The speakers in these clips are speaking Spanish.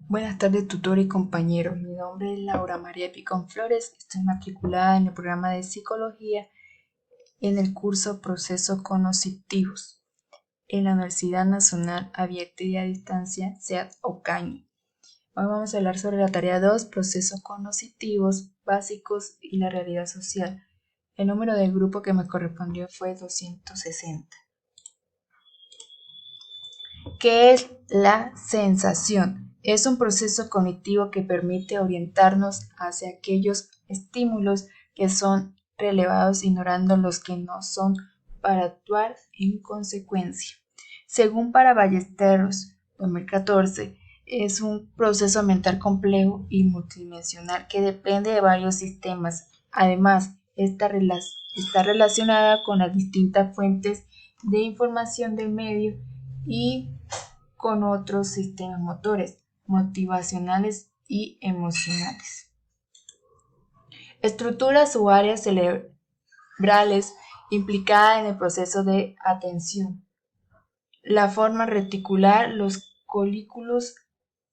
Buenas tardes, tutor y compañeros. Mi nombre es Laura María Picón Flores. Estoy matriculada en el programa de Psicología en el curso Procesos Cognitivos en la Universidad Nacional Abierta y a Distancia, SEAD Ocaña. Hoy vamos a hablar sobre la tarea 2, Procesos Cognitivos Básicos y la Realidad Social. El número del grupo que me correspondió fue 260. ¿Qué es la sensación? Es un proceso cognitivo que permite orientarnos hacia aquellos estímulos que son relevados, ignorando los que no son, para actuar en consecuencia. Según para Ballesteros, 2014, es un proceso mental complejo y multidimensional que depende de varios sistemas. Además, está relacionada con las distintas fuentes de información del medio y con otros sistemas motores, motivacionales y emocionales. Estructuras o áreas cerebrales implicadas en el proceso de atención. La forma reticular, los colículos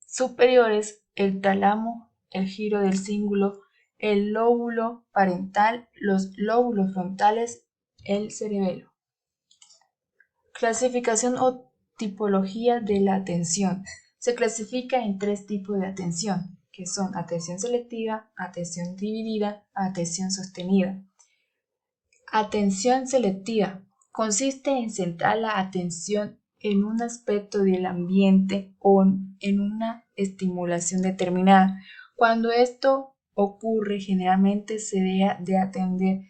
superiores, el tálamo, el giro del cíngulo, el lóbulo parental, los lóbulos frontales, el cerebelo. Clasificación o tipología de la atención. Se clasifica en tres tipos de atención, que son atención selectiva, atención dividida, atención sostenida. Atención selectiva consiste en centrar la atención en un aspecto del ambiente o en una estimulación determinada. Cuando esto ocurre, generalmente se deja de atender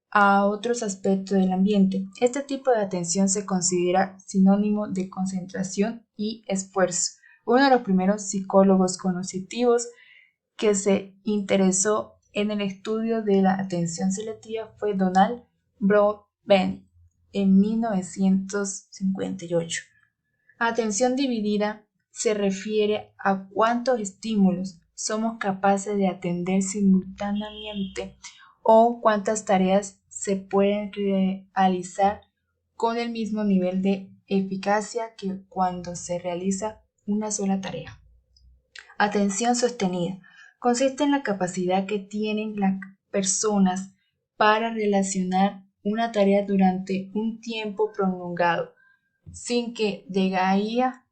a otros aspectos del ambiente. Este tipo de atención se considera sinónimo de concentración y esfuerzo. Uno de los primeros psicólogos cognitivos que se interesó en el estudio de la atención selectiva fue Donald Broadbent en 1958. Atención dividida se refiere a cuántos estímulos somos capaces de atender simultáneamente o cuántas tareas se pueden realizar con el mismo nivel de eficacia que cuando se realiza una sola tarea. Atención sostenida consiste en la capacidad que tienen las personas para relacionar una tarea durante un tiempo prolongado, sin que decaiga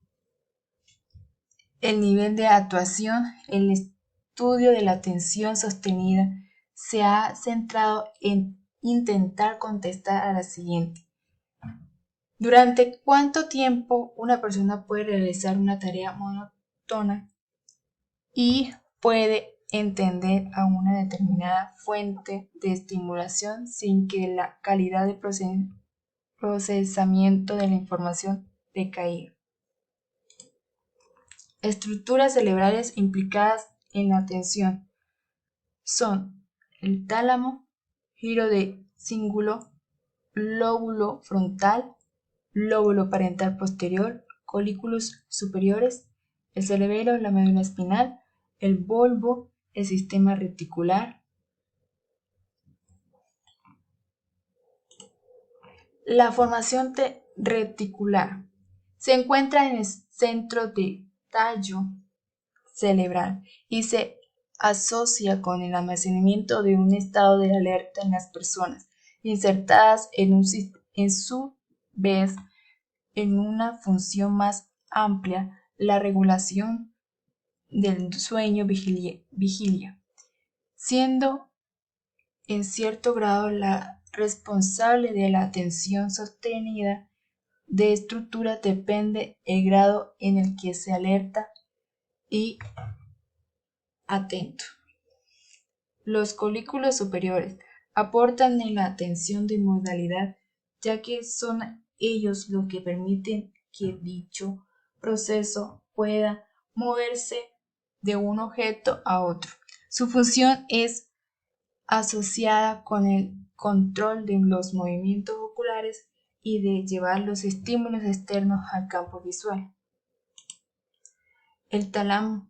el nivel de actuación. El estudio de la atención sostenida se ha centrado en intentar contestar a la siguiente: ¿durante cuánto tiempo una persona puede realizar una tarea monótona y puede entender a una determinada fuente de estimulación sin que la calidad de procesamiento de la información decaiga? Estructuras cerebrales implicadas en la atención son el tálamo, giro de cíngulo, lóbulo frontal, lóbulo parental posterior, colículos superiores, el cerebelo, la médula espinal, el bulbo, el sistema reticular. La formación reticular se encuentra en el centro del tallo cerebral y se asocia con el almacenamiento de un estado de alerta en las personas insertadas en su vez en una función más amplia, la regulación del sueño vigilia, siendo en cierto grado la responsable de la atención sostenida. De estructura depende el grado en el que se alerta y atento. Los colículos superiores aportan en la atención de modalidad, ya que son ellos los que permiten que dicho proceso pueda moverse de un objeto a otro. Su función es asociada con el control de los movimientos oculares y de llevar los estímulos externos al campo visual. El tálamo.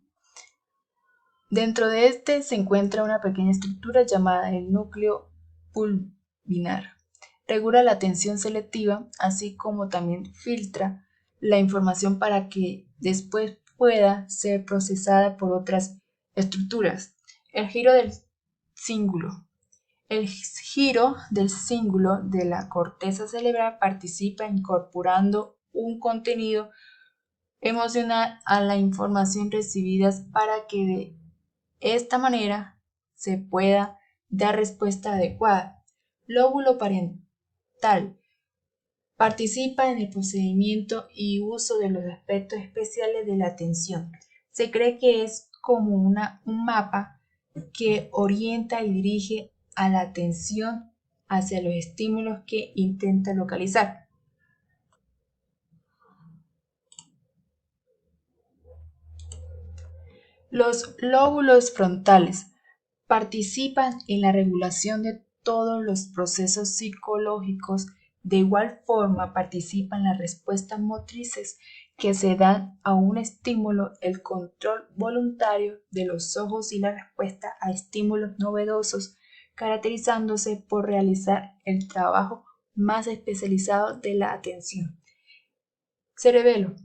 Dentro de este se encuentra una pequeña estructura llamada el núcleo pulvinar. Regula la atención selectiva, así como también filtra la información para que después pueda ser procesada por otras estructuras. El giro del cíngulo. El giro del cíngulo de la corteza cerebral participa incorporando un contenido emocional a la información recibida para que de esta manera se pueda dar respuesta adecuada. Lóbulo parietal. Participa en el procesamiento y uso de los aspectos especiales de la atención. Se cree que es como un mapa que orienta y dirige a la atención hacia los estímulos que intenta localizar. Los lóbulos frontales participan en la regulación de todos los procesos psicológicos. De igual forma participan en las respuestas motrices que se dan a un estímulo, el control voluntario de los ojos y la respuesta a estímulos novedosos, caracterizándose por realizar el trabajo más especializado de la atención. Cerebelo.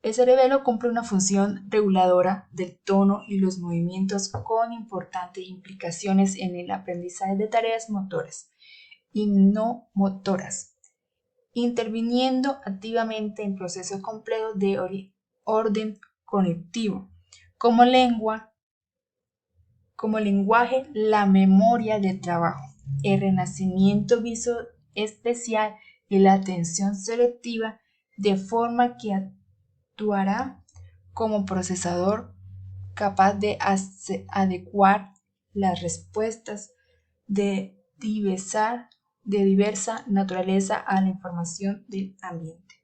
El cerebelo cumple una función reguladora del tono y los movimientos con importantes implicaciones en el aprendizaje de tareas motoras y no motoras, interviniendo activamente en procesos complejos de orden cognitivo, como lenguaje, la memoria de trabajo, el renacimiento visual especial y la atención selectiva, de forma que actuará como procesador capaz de adecuar las respuestas de diversa naturaleza a la información del ambiente.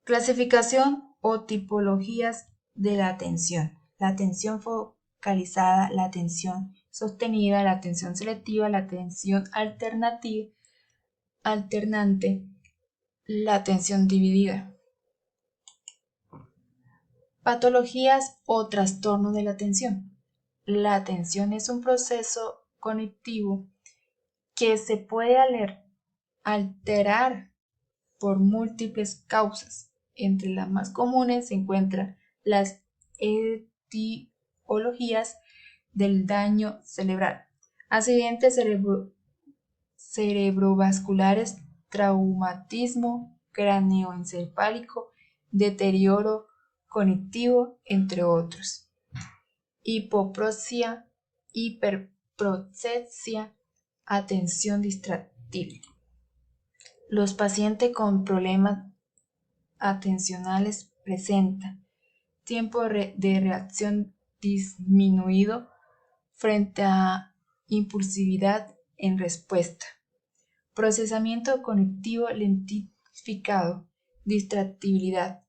Clasificación o tipologías de la atención. La atención focalizada, la atención sostenida, la atención selectiva, la atención alternante, la atención dividida. Patologías o trastornos de la atención. La atención es un proceso cognitivo que se puede alterar por múltiples causas. Entre las más comunes se encuentran las etiologías del daño cerebral, accidentes cerebrovasculares, traumatismo craneoencefálico, deterioro cognitivo, entre otros. Hipoproxia, hiperproxia, atención distractible. Los pacientes con problemas atencionales presentan tiempo de reacción disminuido frente a impulsividad en respuesta, procesamiento cognitivo lentificado, distractibilidad,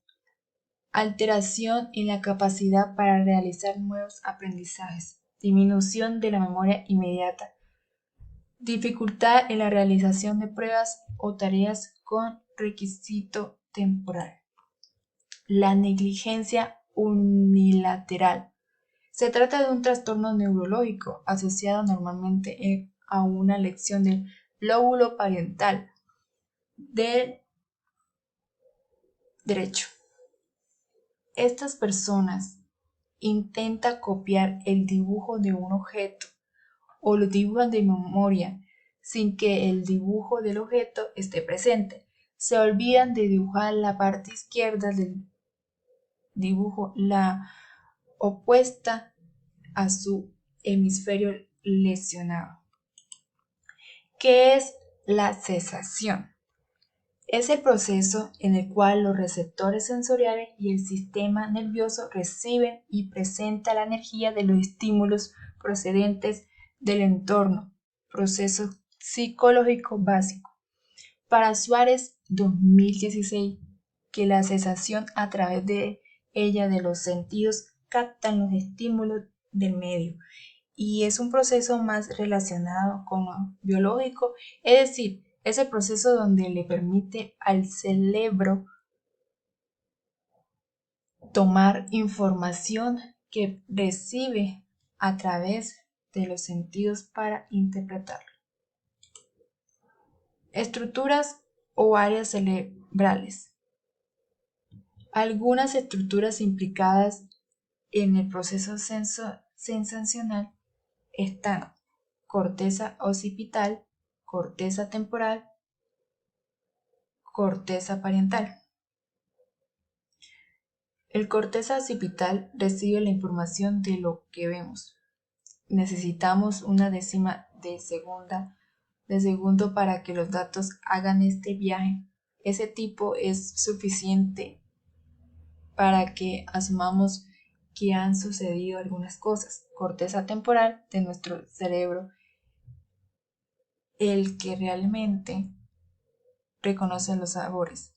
alteración en la capacidad para realizar nuevos aprendizajes, disminución de la memoria inmediata, dificultad en la realización de pruebas o tareas con requisito temporal. La negligencia unilateral. Se trata de un trastorno neurológico asociado normalmente a una lesión del lóbulo parietal del derecho. Estas personas intentan copiar el dibujo de un objeto o lo dibujan de memoria sin que el dibujo del objeto esté presente. Se olvidan de dibujar la parte izquierda del dibujo, la opuesta a su hemisferio lesionado. ¿Qué es la cesación? Es el proceso en el cual los receptores sensoriales y el sistema nervioso reciben y presentan la energía de los estímulos procedentes del entorno, proceso psicológico básico. Para Suárez, 2016, que la cesación a través de ella de los sentidos captan los estímulos del medio y es un proceso más relacionado con lo biológico, es decir, es el proceso donde le permite al cerebro tomar información que recibe a través de los sentidos para interpretarlo. Estructuras o áreas cerebrales. Algunas estructuras implicadas en el proceso sensacional están corteza occipital, corteza temporal, corteza parietal. El corteza occipital recibe la información de lo que vemos. Necesitamos una décima de segundo para que los datos hagan este viaje. Ese tiempo es suficiente para que asumamos que han sucedido algunas cosas. Corteza temporal de nuestro cerebro, el que realmente reconoce los sabores.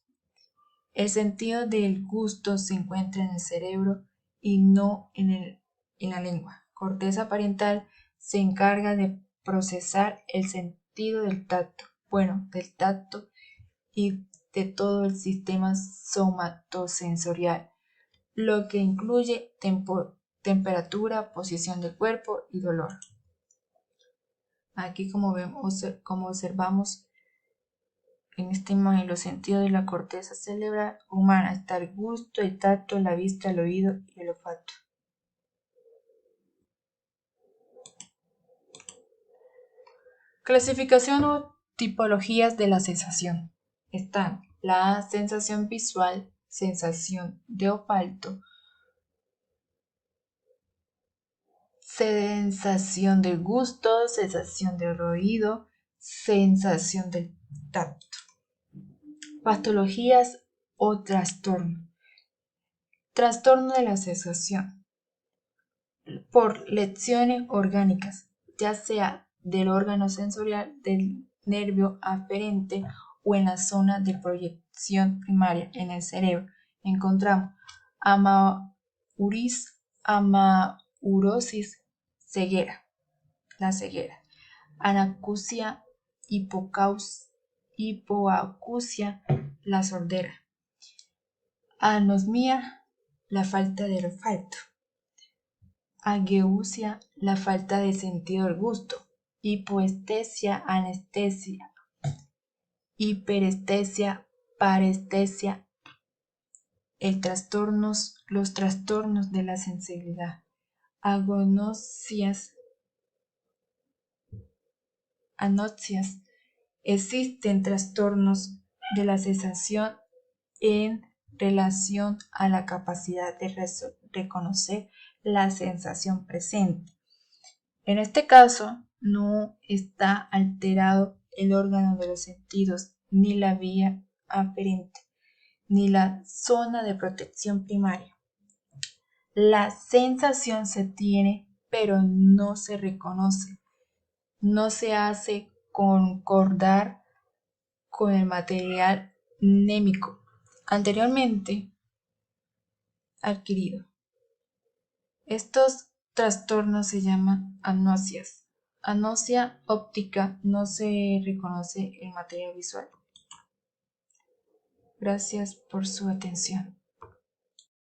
El sentido del gusto se encuentra en el cerebro y no en la lengua. Corteza parietal se encarga de procesar el sentido del tacto, y de todo el sistema somatosensorial, lo que incluye temperatura, posición del cuerpo y dolor. Aquí como observamos en esta imagen, los sentidos de la corteza cerebral humana está el gusto, el tacto, la vista, el oído y el olfato. Clasificación o tipologías de la sensación. Están la sensación visual, sensación de olfato, sensación del gusto, sensación del oído, sensación del tacto. Patologías o trastorno. Trastorno de la sensación por lesiones orgánicas, ya sea del órgano sensorial, del nervio aferente o en la zona de proyección primaria en el cerebro. Encontramos amaurosis, ceguera, la ceguera, anacusia, hipoacusia, la sordera, anosmia, la falta de olfato, ageusia, la falta de sentido del gusto, hipoestesia, anestesia, hiperestesia, parestesia, los trastornos de la sensibilidad, anosias. Existen trastornos de la sensación en relación a la capacidad de reconocer la sensación presente. En este caso, no está alterado el órgano de los sentidos, ni la vía aferente, ni la zona de protección primaria. La sensación se tiene, pero no se reconoce. No se hace concordar con el material mnémico anteriormente adquirido. Estos trastornos se llaman anosias. Anosia óptica, no se reconoce el material visual. Gracias por su atención.